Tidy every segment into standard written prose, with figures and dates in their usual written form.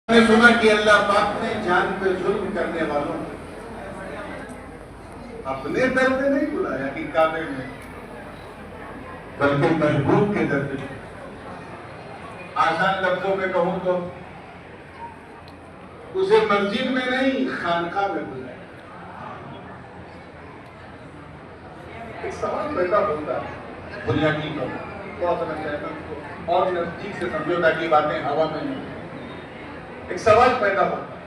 نے سنا کہ اللہ پاک نے جان پہ ظلم کرنے والوں کو اپنے در پہ نہیں بلایا کہ کعبے میں، بلکہ محبوب کے در پہ۔ آسان لفظوں میں کہوں تو اسے مسجد میں نہیں خانقاہ میں بلایا۔ ایک سوال پیدا ہوتا ہے بنیادی پر، تھوڑا سا میں چاہتا ہوں اور نزدیک سے سمجھو تاکہ باتیں ہوا میں نہیں۔ ایک سوال پیدا ہوتا ہے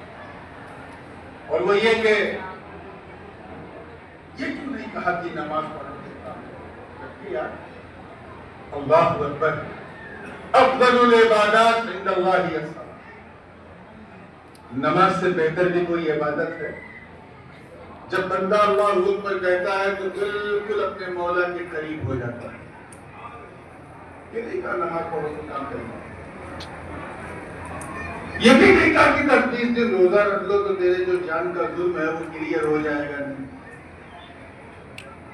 اور وہ یہ کہ یہ کیوں نہیں کہا کہ نماز پڑھو؟ یار اللہ اکبر، افضل العبادات عند اللہ الصلاۃ۔ نماز سے بہتر بھی کوئی عبادت ہے؟ جب بندہ اللہ حضور پر کہتا ہے تو بالکل اپنے مولا کے قریب ہو جاتا ہے۔ یہ نہیں کہا نماز پڑھو تو کام کرنا، یہ بھی نہیں کہا کہ 30 دن روزہ رکھ لو تو تیرے جو جان کا ظلم ہے وہ کلیئر ہو جائے گا، نہیں۔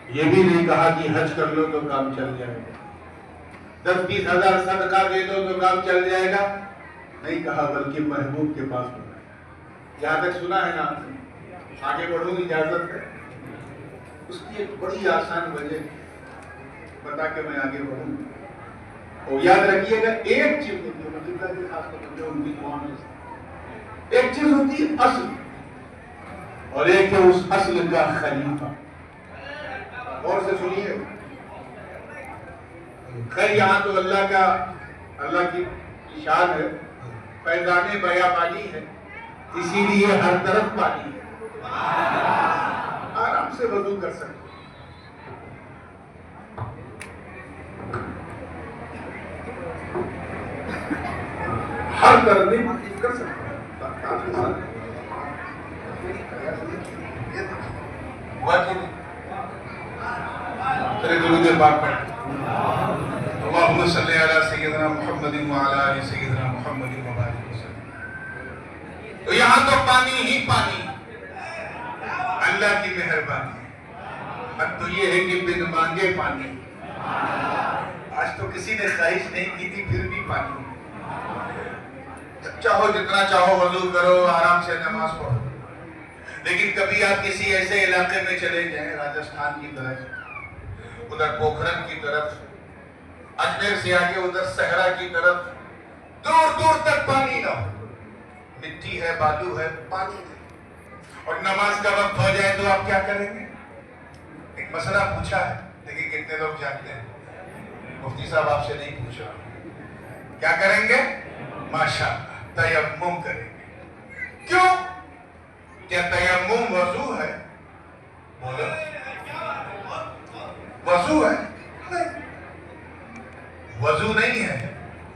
یہ بھی نہیں کہا کہ حج کر لو تو کام چل جائے گا، 10-20 ہزار صدقہ دے دو تو کام چل جائے گا، نہیں کہا، بلکہ محبوب کے پاس بنایا۔ یہاں تک سنا ہے نا؟ آگے بڑھوں اجازت ہے؟ اس کی ایک بڑی آسان وجہ بتا کے میں آگے بڑھوں۔ اور یاد رکھیے گا ایک چیز ہوتی ہے، مطلب کہ خاص طور پر ان کی قوم ہے، ایک چیز ہوتی ہے اصل، اور ایک ہے اس اصل کا خلیفہ۔ غور سے سنیے، خیر یہاں تو اللہ کی شان ہے، فیضان بیابانی ہے، اسی لیے ہر طرف پانی ہے، آرام سے وضو کر سکتے۔ ہر طرح نہیں کر سکتا۔ درود پاک پڑھ، اللہم صلی علی سیدنا محمد وعلی آل سیدنا محمد وبارک وسلم۔ تو یہاں تو پانی ہی پانی، اللہ کی مہربانی۔ اب تو یہ ہے کہ بن مانگے پانی، آج تو کسی نے خواہش نہیں کی تھی پھر بھی پانی۔ چاہو جتنا چاہو وضو کرو، آرام سے نماز پڑھو، لیکن کبھی آپ کسی ایسے علاقے میں چلے جائیں، راجستھان کی طرف، ادھر پوکھرن کی طرف، اجمیر سے آگے ادھر صحرا کی طرف، دور دور تک پانی نہ ہو، مٹی ہے، بالو ہے، پانی ہے، اور نماز کا وقت ہو جائے تو آپ کیا کریں گے؟ ایک مسئلہ پوچھا ہے، لیکن کتنے لوگ جانتے ہیں؟ مفتی صاحب آپ سے نہیں پوچھا، کیا کریں گے؟ ماشاءاللہ تیمم کریں گے۔ کیوں؟ کیا تیمم وضو ہے؟ بولو، وضو ہے؟ نہیں، وضو نہیں ہے،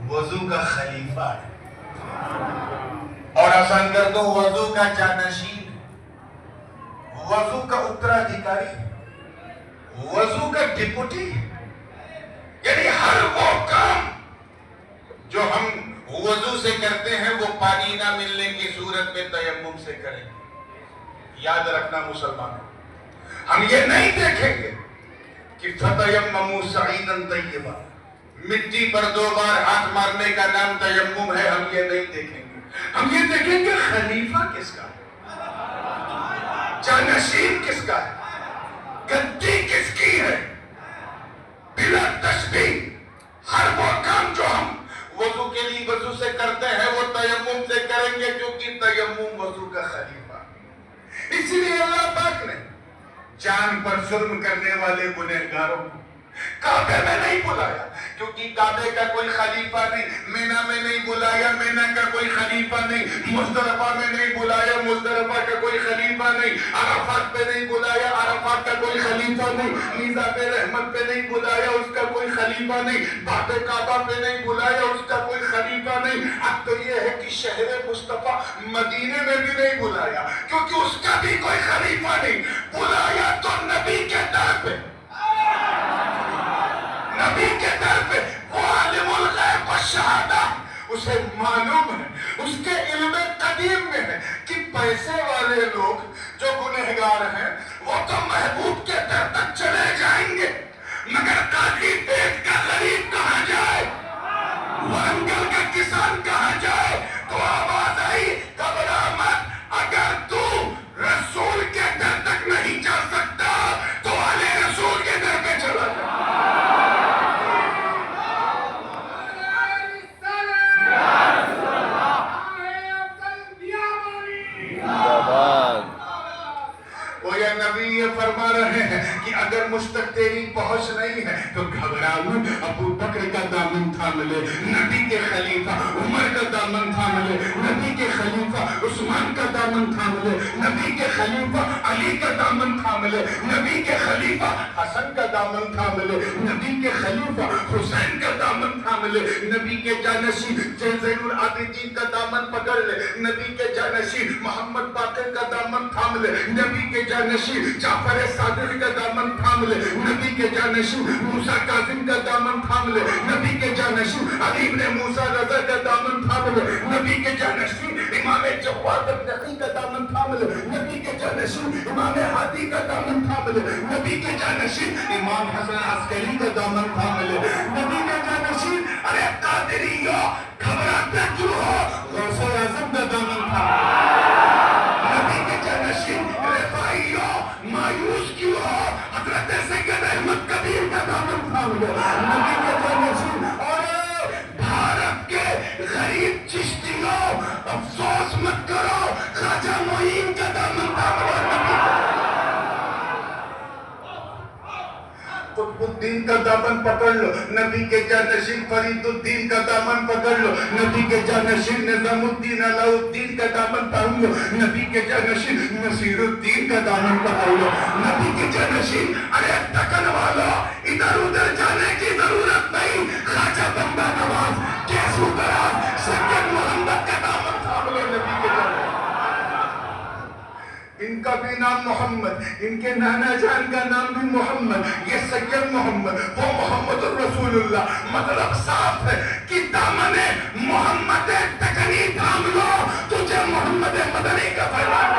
وضو کا خلیفہ ہے، اور آسان کر دو وضو کا جانشین، وضو کا اترادھیکاری، وضو کا ڈپٹی، یعنی ہر وہ کام جو ہم وضو سے کرتے ہیں وہ پانی نہ ملنے کی صورت میں تیمم سے کریں گے۔ یاد رکھنا مسلمانوں، ہم یہ نہیں دیکھیں گے کہ فَتَيَمَّمُوا صَعِيدًا طَيِّبًا، مٹی پر 2 بار ہاتھ مارنے کا نام تیمم ہے، ہم یہ نہیں دیکھیں گے۔ ہم یہ دیکھیں گے خلیفہ کس کا ہے، جانشین کس کا ہے، گدی کس کی ہے، بلا تشبیہ۔ ہر وہ کام جو ہم وضو کے لیے وضو سے کرتے ہیں وہ تیمم سے کریں گے، کیونکہ تیمم وضو کا خلیفہ۔ اسی لیے اللہ پاک نے جان پر ظلم کرنے والے گنہگاروں کو کعبے میں نہیں بلایا، کیونکہ کعبے کا کوئی خلیفہ نہیں، مینا میں نہیں بلایا، مینا کا کوئی خلیفہ نہیں، مزدلفہ میں نہیں بلایا، مزدلفہ کا کوئی خلیفہ نہیں، عرفات پہ نہیں بلایا، عرفات کا کوئی خلیفہ نہیں، میزات رحمت پہ نہیں بلایا، اس کا کوئی خلیفہ نہیں، باب کعبہ پہ نہیں بلایا، اس کا کوئی خلیفہ نہیں۔ اب تو یہ ہے کہ شہر مصطفیٰ مدینے میں بھی نہیں بلایا، کیونکہ اس کا بھی کوئی خلیفہ نہیں، بلایا تو نبی کے در پہ، نبی کے در پہ، وہ عالم الغیب والشہادہ، اسے معلوم ہے، اس کے علم قدیم میں ہے کہ پیسے والے لوگ جو گنہگار ہیں وہ تو محبوب کے در تک چلے جائیں گے، مگر قاضی پیٹ کا غریب کہاں جائے، ورنگل کا کسان کہاں جائے؟ تو آواز آئی ہوش نہیں ہے تو گھبرا مت، ابو بکر کا دامن تھام لے، نبی کے خلیفہ عمر کا دامن تھام لے، نبی کے خلیفہ عثمان کا دامن تھام لے، نبی کے خلیفہ علی کا دامن تھام لے، نبی کے خلیفہ حسن کا دامن تھام لے، نبی کے خلیفہ حسین کا دامن تھام لے، نبی کے جانشین زین العابدین کا دامن پکڑ لے، نبی کے جانشین محمد باقر کا دامن تھام لے، نبی کے جانشین جعفر صادق کا دامن تھام لے، نبی کے جانشین موسیٰ کاظم کا دامن تھام لے، نبی کے جانشین علی بن موسیٰ رضا کا دامن تھام لے، نبی کے جانشین امام جواد النقی کا دامن تھام لے، نبی کے جانشین امام ہادی کا دامن تھام لے، نبی کے جانشین امام حسن عسکری کا دامن تھام لے، نبی کے جانشین ارے قادریو گھبراتے کیوں ہو، غوث اعظم کا دامن تھام لے، نبی کے جانشین رفاعیو مایوس کیوں ہو، حضرت سید احمد کبیر کا دامن تھام لے، نبی کے جانشین اور بھارت کے غریب چشتیوں افسوس مت کرو، خواجہ معین کا دامن تھام لے، قطب الدین کا دامن پکڑ لو، نبی کے جانشین فرید الدین کا دامن پکڑ لو، نبی کے جانشین نظام الدین علاء الدین کا دامن پکڑ لو، نبی کے جانشین نصیر الدین کا دامن پکڑ لو، نبی کے جانشین ارے دکن والا ادھر ادھر جانے کی ضرورت نہیں، خواجہ بندہ نواز کیسو دراز سید محمد کا دامن تھام لو، نبی کے جانشین ان کا بھی نام محمد، ان کے نانا جان کا نام بھی محمد، یہ سید محمد وہ محمد الرسول اللہ، مطلب صاف ہے کہ دامن محمد تکنی تھام لو، تجھے محمد مدنی کا پیغام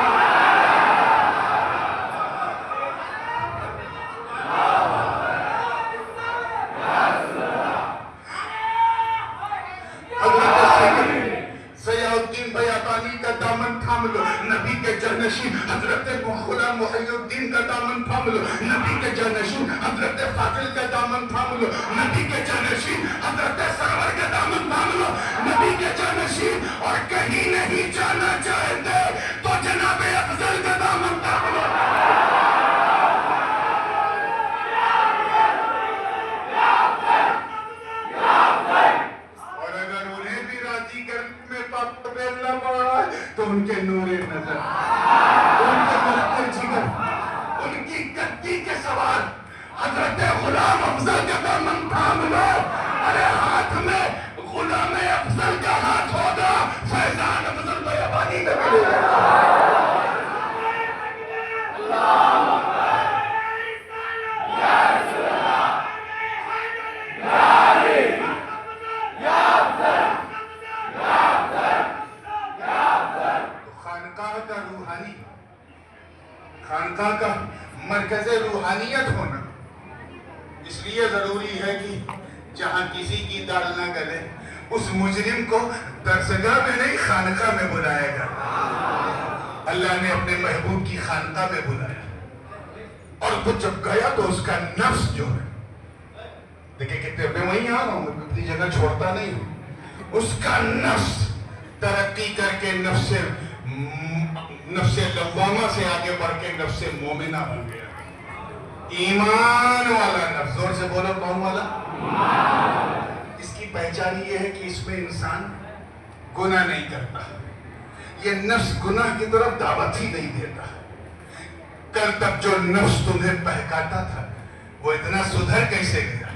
کا دامن تھام لو، نبی کے جانشین حضرت غلام محی الدین کا دامن تھام لو، نبی کے جانشین حضرت فاضل کا دامن تھام لو، نبی کے جانشین حضرت سرور کا دامن تھام لو، نبی کے جانشین اور کہیں نہیں جانا چاہتے تو جناب افضل کا دامن تھام لو، اور اگر انہیں بھی راضی کرنے میں پاپ بیلنا پڑا تو ان کے نور نظر، ان کے ملک جگر، ان کی گدی کے سوال حضرت غلام افضل کا دامن تھام لو، ارے ہاتھ میں غلام افضل کا ہاتھ ہوگا، فیضان افضل بیابانی میں ملے گا، خانقاہ کا مرکز روحانیت ہونا اس لیے ضروری ہے کہ جہاں کسی کی دال نہ گلے اس مجرم کو درسگاہ میں نہیں خانقاہ میں بلایا جاتا، اللہ نے اپنے محبوب کی خانقاہ میں بلایا اور وہ جب گیا تو اس کا نفس جو ہے، دیکھیں کتنے میں وہیں آ رہا ہوں، میں اپنی جگہ چھوڑتا نہیں ہوں، اس کا نفس ترقی کر کے نفس لوامہ سے آگے بڑھ کے نفس مومنہ بن گیا، ایمان والا نفس، زور سے بولو کون والا؟ اس کی پہچان یہ ہے کہ اس میں انسان گناہ نہیں کرتا، یہ نفس گناہ کی طرف دعوت ہی نہیں دیتا، کل تک جو نفس تمہیں بہکاتا تھا وہ اتنا سدھر کیسے گیا؟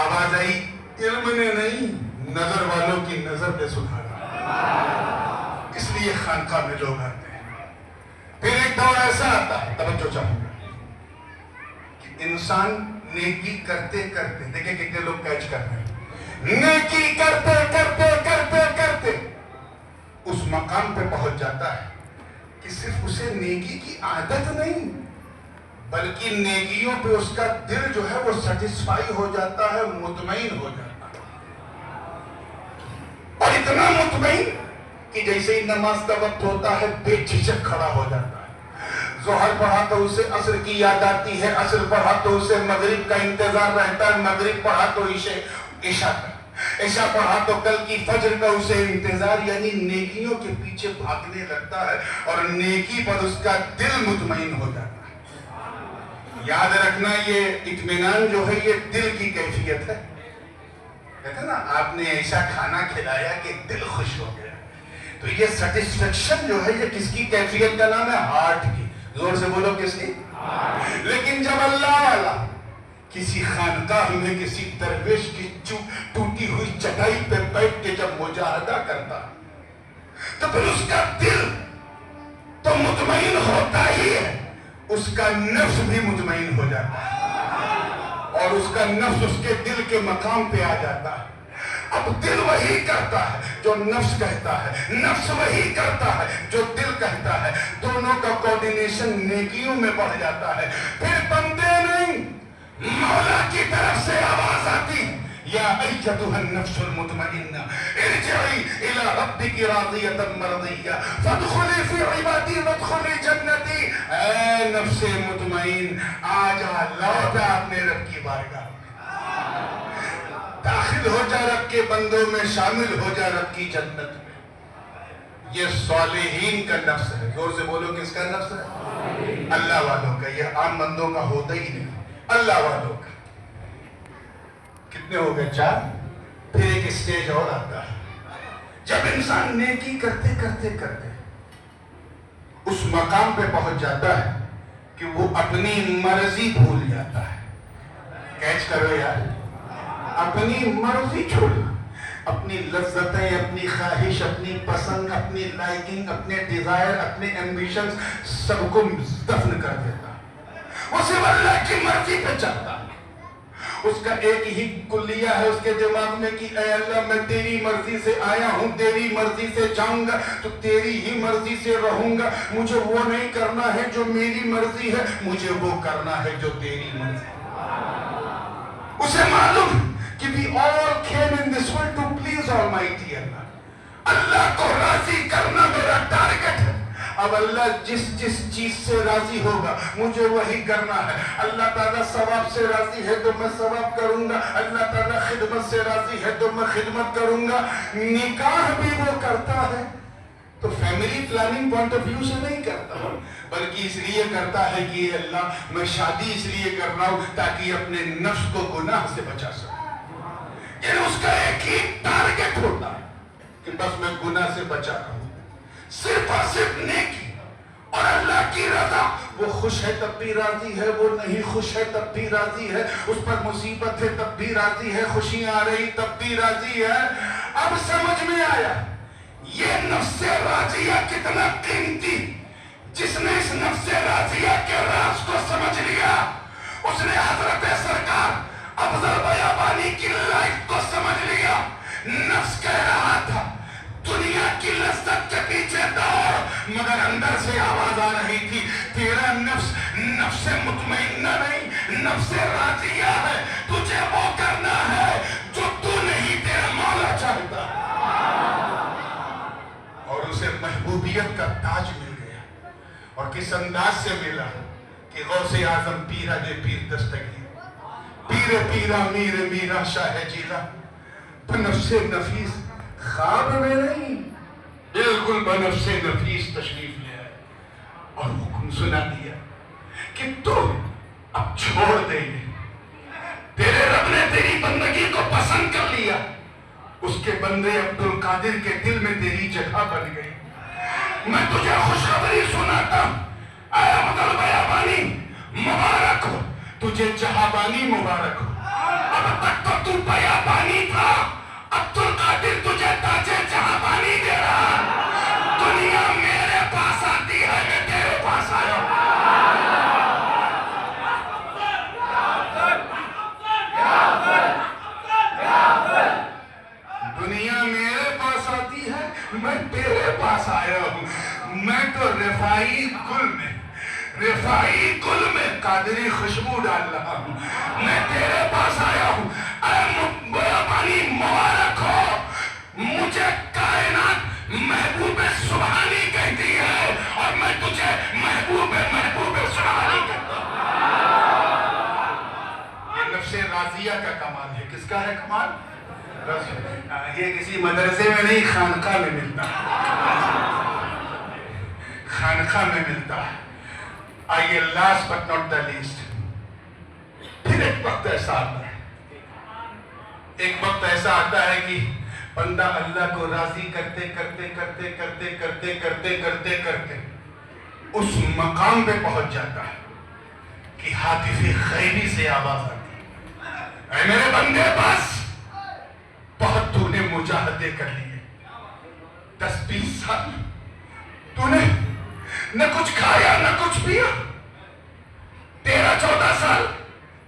آواز آئی علم نے نہیں نظر والوں کی نظر نے سدھارا، اس لیے خانقاہ میں لوگ آتے ہیں۔ پھر ایک دور ایسا آتا ہے، توجہ چاہوں گا، کہ انسان نیکی کرتے کرتے، دیکھیں کتنے لوگ کیچ کرتے ہیں، نیکی کرتے کرتے کرتے کرتے اس مقام پہ پہنچ جاتا ہے کہ صرف اسے نیکی کی عادت نہیں بلکہ نیکیوں پہ اس کا دل جو ہے وہ سیٹسفائی ہو جاتا ہے، مطمئن ہو جاتا ہے، اور اتنا مطمئن کہ جیسے ہی نماز کا وقت ہوتا ہے بے جھجک کھڑا ہو جاتا ہے، ظہر پڑھا تو اسے عصر کی یاد آتی ہے، عصر پڑھا تو اسے مغرب کا انتظار رہتا ہے، مغرب پڑھا تو عشاء کا، عشاء پڑھا تو کل کی فجر کا اسے انتظار، یعنی نیکیوں کے پیچھے بھاگنے لگتا ہے اور نیکی پر اس کا دل مطمئن ہو جاتا ہے۔ یاد رکھنا یہ اطمینان جو ہے یہ دل کی کیفیت ہے. کہتے ہیں نا آپ نے ایسا کھانا کھلایا کہ دل خوش ہو گیا. تو یہ سیٹسفیکشن جو ہے یہ کس کی کیفیت کا نام ہے؟ ہارٹ کی. زور سے بولو کس کی؟ لیکن جب اللہ والا کسی خانقاہ میں کسی درویش کی ٹوٹی ہوئی چٹائی پہ بیٹھ کے جب مجاہدہ کرتا تو پھر اس کا دل تو مطمئن ہوتا ہی ہے، اس کا نفس بھی مطمئن ہو جاتا ہے اور اس کا نفس اس کے دل کے مقام پہ آ جاتا ہے. اب دل وہی کرتا ہے جو نفس کہتا ہے، نفس وہی کرتا ہے جو دل کہتا ہے. دونوں کا کوارڈینیشن نیکیوں میں بڑھ جاتا ہے. پھر بندے نہیں، مولا کی طرف سے آواز آتی، یا ایتھا النفس المطمئنہ ارجعی الی ربک راضیۃ مرضیہ فادخلی فی عبادی وادخلی جنتی. اے نفس مطمئن آجا، لوٹ اپنے رب کی بارگاہ، داخل ہو جا رب کے بندوں میں، شامل ہو جا رب کی جنت میں. یہ صالحین کا نفس ہے. زور سے بولو کس کا نفس ہے؟ اللہ والوں کا. یہ عام بندوں کا ہوتا ہی نہیں، اللہ والوں کا. کتنے ہو گئے؟ 4. پھر ایک اسٹیج اور آتا ہے جب انسان نیکی کرتے کرتے کرتے اس مقام پہ پہنچ جاتا ہے کہ وہ اپنی مرضی بھول جاتا ہے. کیچ کرو یار، اپنی مرضی چھوڑ، اپنی لذتیں، اپنی خواہش، اپنی پسند، اپنی لائکنگ، اپنے ڈیزائر، اپنے ایمبیشنز سب کو دفن کر دیتا. وہ صرف اللہ کی مرضی پہ چلتا. اس کا ایک ہی کلیہ ہے اس کے دماغ میں کہ اے اللہ میں تیری مرضی سے آیا ہوں، تیری مرضی سے جاؤں گا تو تیری ہی مرضی سے رہوں گا. مجھے وہ نہیں کرنا ہے جو میری مرضی ہے، مجھے وہ کرنا ہے جو تیری مرضی ہے. اسے معلوم کہ we all came in this world to please Almighty Allah. اللہ کو راضی کرنا میرا ٹارگٹ ہے. اب اللہ جس جس چیز سے راضی ہوگا مجھے وہی کرنا ہے. اللہ تعالیٰ ثواب سے راضی ہے تو میں ثواب کروں گا، اللہ تعالیٰ خدمت سے راضی ہے تو میں خدمت کروں گا. نکاح بھی وہ کرتا ہے تو family planning point of view سے نہیں کرتا، بلکہ اس لیے کرتا ہے کہ اللہ میں شادی اس لیے کر رہا ہوں تاکہ اپنے نفس کو گناہ سے بچا سکوں. یعنی اس کا ایک ہی ٹارگٹ ہوتا ہے کہ بس میں گناہ سے بچا رہا ہوں. صرف اور صرف نیکی اور اللہ کی رضا. وہ خوش ہے تب بھی راضی ہے، وہ نہیں خوش ہے تب بھی راضی ہے، اس پر مصیبت ہے تب بھی راضی ہے، خوشیاں آ رہی تب بھی راضی ہے. اب سمجھ میں آیا یہ نفس راضیہ کتنا قیمتی. جس نے اس نفس راضیہ کے راز کو سمجھ لیا اس نے حضرت سرکار افضل بیابانی کی لائف کو سمجھ لیا. نفس کہہ رہا تھا دنیا کی لذت کے پیچھے دوڑ، مگر اندر سے آواز آ رہی تھی تیرا نفس نفس مطمئنہ نہیں، نفس راضیہ ہے. تجھے وہ کرنا ہے جو تو نہیں تیرا مولا چاہتا. اور اسے محبوبیت کا تاج مل گیا. اور کس انداز سے ملا کہ غوث اعظم پیرا دے پیر دستگیر، پیر پیرا میر میرا شاہ جیلا بنفس نفیس خواب میں نہیں، بالکل بنفس نفیس تشریف لے آئے اور حکم سنا دیا کہ تو اب چھوڑ دے. تیرے رب نے تیری بندگی کو پسند کر لیا. اس کے بندے عبد القادر کے دل میں تیری جگہ بن گئی. میں تجھے خوشخبری سناتا ہوں، اے افضل بیابانی مبارک ہو، تجھے جہابانی مبارک ہو. اب تک تو تو بیابانی تھا، عبد القادر تجھے تاج جہابانی دے رہا. دنیا میرے پاس آتی ہے، میں تیرے پاس آیا ہوں. دنیا میرے پاس آتی ہے، میں تیرے پاس آیا ہوں. میں تو رفائی گل میں قادری خوشبو ڈال رہا ہوں. میں تیرے پاس آیا ہوں. اے بیابانی مبارک ہو، مجھے کائنات محبوب سبحانی کہتی ہے اور میں تجھے محبوب سبحانی کہتا ہوں. یہ نفس راضیہ کا کمال ہے. کس کا ہے کمال؟ یہ کسی مدرسے میں نہیں، خانقاہ میں ملتا ہے. خانقاہ میں ملتا ہے. آئیے last but not the least, پھر ایک وقت ایسا آتا ہے، ایک وقت ایسا آتا ہے کہ بندہ اللہ کو راضی کرتے کرتے کرتے کرتے کرتے کرتے کرتے کرتے اس مقام پہ پہنچ جاتا ہے کہ ہاتف غیبی سے آواز آتی ہے، اے میرے بندے بس، بہت تو نے مجاہدے کر لیے، 10-20 سال تو نے نہ کچھ کھایا نہ کچھ پیا، 13-14 سال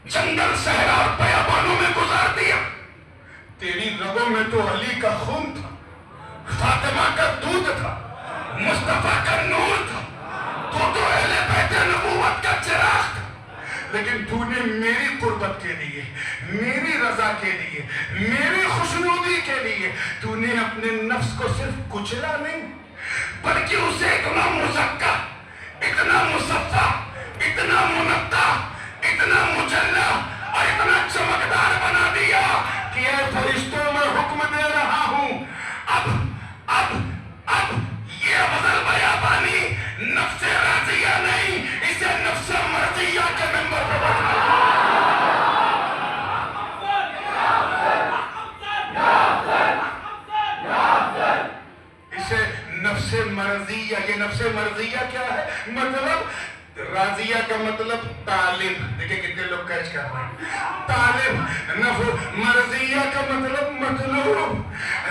جنگل صحرا اور بیابانوں میں گزار دیا، تیری رگوں میں تو علی کا خون تھا، فاطمہ کا دودھ تھا، مصطفیٰ کا نور تھا، تو اہل بیت نبوت کا چراغ تھا، لیکن تو نے میری قربت کے لیے، میری رضا کے لیے، میری خوشنودی کے لیے تو نے اپنے نفس کو صرف کچلا نہیں بلکہ اسے اتنا مزکا، اتنا مصفا، اتنا منقع، اتنا مجلہ اور اتنا چمکدار بنا دیا کہ اے فرشتوں میں حکم دے رہا ہوں، اب یہ افضل بیابانی نفس راضیہ نہیں، اسے نفس مرضیہ کے ممبر پر بٹھا، اسے نفس مرضیہ، یہ نفس مرضیہ کیا ہے؟ مطلب راضیہ کا مطلب طالب، دیکھیں کتنے لوگ کیچ کر رہے ہیں، طالب، نفس مرضیہ کا مطلب مطلوب،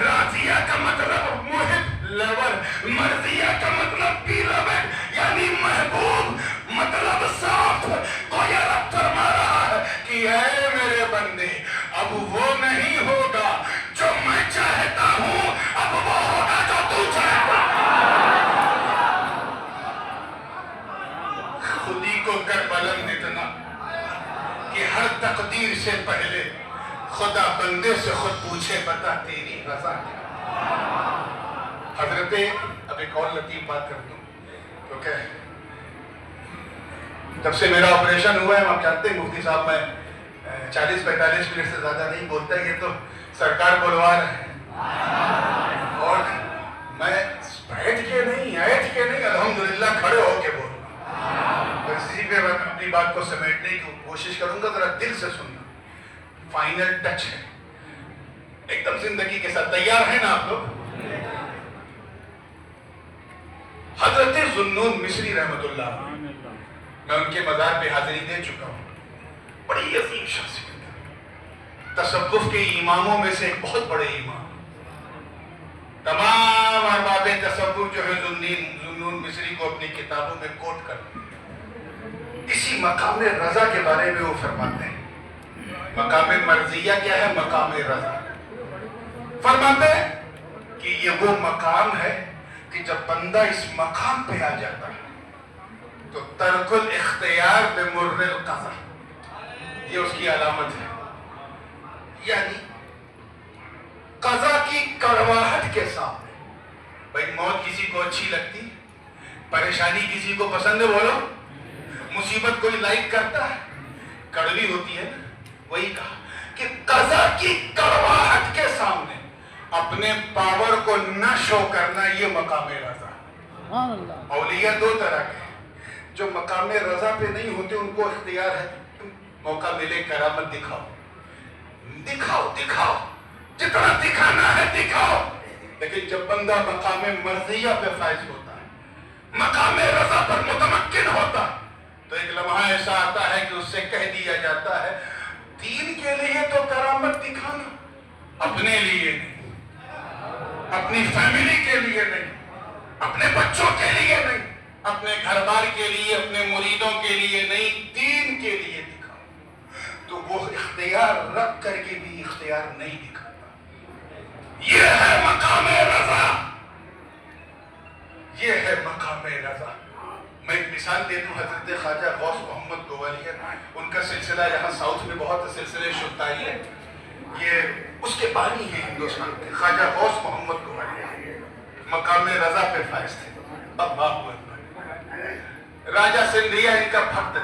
راضیہ کا مطلب محب، لور، مرضیہ کا مطلب بیلوڈ یعنی محبوب، مطلب صاف، کوئی رب فرما رہا ہے کہ اے میرے بندے اب وہ نہیں ہوگا جو میں چاہتا ہوں، اب وہ ہوگا جو تو چاہتا ہے۔ خودی کو کر بلند اتنا کہ ہر تقدیر سے پہلے خدا بندے سے خود پوچھے بتا تیری رضا کیا۔ حضرت اب ایک اور لطیف بات کر دوں، کیونکہ جب سے میرا آپریشن ہوا ہے آپ جانتے ہیں مفتی صاحب میں 40-45 منٹ سے زیادہ نہیں بولتا، یہ تو سرکار بلوا رہے ہیں اور میں بیٹھ کے نہیں الحمدللہ کھڑے ہو کے بول رہا ہوں، اسی پہ میں اپنی بات کو سمیٹنے کی کوشش کروں گا، ذرا دل سے سننا، فائنل ٹچ ہے ایک دم زندگی کے ساتھ، تیار ہیں نا آپ لوگ؟ حضرت ذوالنون مصری رحمت اللہ، میں ان کے مزار پہ حاضری دے چکا ہوں، بڑی عظیم شخصیت، تصوف کے اماموں میں سے ایک بہت بڑے امام، تمام ارباب تصوف جو ہے ذوالنون مصری کو اپنی کتابوں میں کوٹ کرتے ہیں، اسی مقام رضا کے بارے میں وہ فرماتے ہیں، مقام مرضیہ کیا ہے؟ مقام رضا، فرماتے ہیں کہ یہ وہ مقام ہے کہ جب بندہ اس مقام پہ آ جاتا ہے تو ترک الاختیار بمر القضا، یہ اس کی علامت ہے، یعنی قضا کی کڑواہٹ کے سامنے، بھائی موت کسی کو اچھی لگتی، پریشانی کسی کو پسند ہے، بولو، مصیبت کوئی لائک کرتا ہے، کڑوی ہوتی ہے، وہی کہا کہ قضا کی کڑواہٹ کے سامنے اپنے پاور کو نہ شو کرنا، یہ مقام رضا۔ اولیاء دو طرح کے ہیں، جو مقام رضا پہ نہیں ہوتے ان کو اختیار ہے، موقع ملے کرامت دکھاؤ، جتنا دکھانا ہے دکھاؤ، لیکن جب بندہ مقام مرضیہ پہ فائز ہوتا ہے، مقام رضا پر متمکن ہوتا ہے، تو ایک لمحہ ایسا آتا ہے کہ اس سے کہہ دیا جاتا ہے دین کے لیے تو کرامت دکھانا، اپنے لیے نہیں، اپنی فیملی کے لیے نہیں، اپنے بچوں کے لیے نہیں، اپنے گھر بار کے لیے، اپنے مریدوں کے لیے نہیں، دین کے لیے دکھاؤ، تو وہ اختیار رکھ کر کے بھی اختیار نہیں دکھاتا، یہ ہے مقام رضا، یہ ہے مقام رضا۔ میں ایک مثال دے دوں، حضرت خواجہ غوث محمد گوالیار، ان کا سلسلہ یہاں ساؤتھ میں بہت سلسلے شفتائی ہے، یہ اس کے بانی ہیں ہندوستان کے، خواجہ غوث محمد گوالیار مقام رضا پہ فائز تھے، اللہ اکبر، راجہ سندھیا ان کا بھکت تھا،